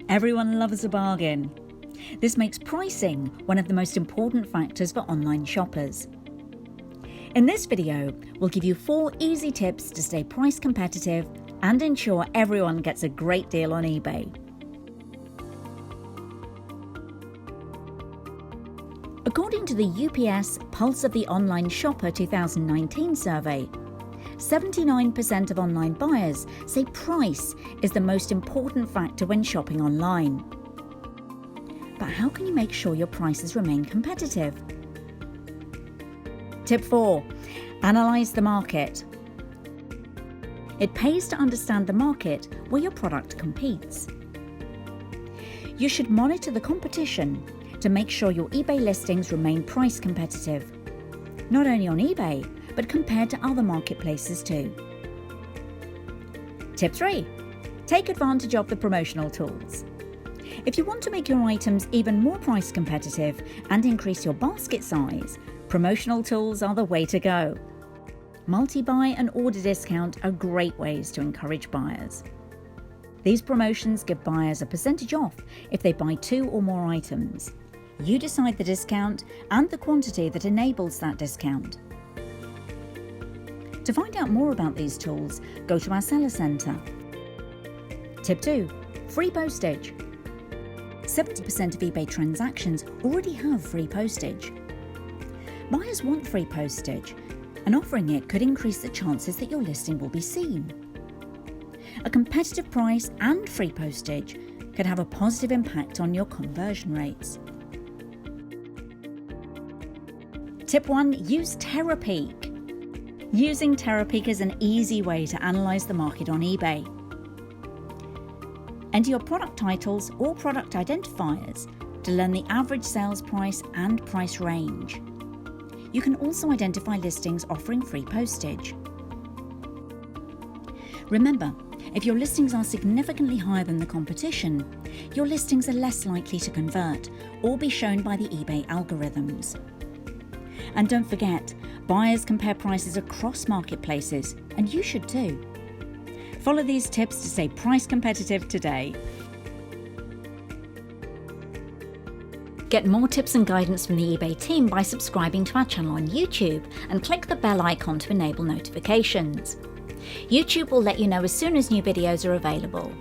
Everyone loves a bargain. This makes pricing one of the most important factors for online shoppers. In this video, we'll give you 4 easy tips to stay price competitive and ensure everyone gets a great deal on eBay. According to the UPS Pulse of the Online Shopper 2019 survey, 79% of online buyers say price is the most important factor when shopping online. But how can you make sure your prices remain competitive? Tip 4. Analyze the market. It pays to understand the market where your product competes. You should monitor the competition to make sure your eBay listings remain price competitive, not only on eBay, but compared to other marketplaces too. Tip 3. Take advantage of the promotional tools. If you want to make your items even more price competitive and increase your basket size, promotional tools are the way to go. Multi-buy and order discount are great ways to encourage buyers. These promotions give buyers a percentage off if they buy 2 or more items. You decide the discount and the quantity that enables that discount. To find out more about these tools, go to our Seller Centre. Tip 2. Free postage. 70% of eBay transactions already have free postage. Buyers want free postage, and offering it could increase the chances that your listing will be seen. A competitive price and free postage could have a positive impact on your conversion rates. Tip 1. Use Terapeak. Using Terapeak is an easy way to analyse the market on eBay. Enter your product titles or product identifiers to learn the average sales price and price range. You can also identify listings offering free postage. Remember, if your listings are significantly higher than the competition, your listings are less likely to convert or be shown by the eBay algorithms. And don't forget, buyers compare prices across marketplaces, and you should too. Follow these tips to stay price competitive today. Get more tips and guidance from the eBay team by subscribing to our channel on YouTube and click the bell icon to enable notifications. YouTube will let you know as soon as new videos are available.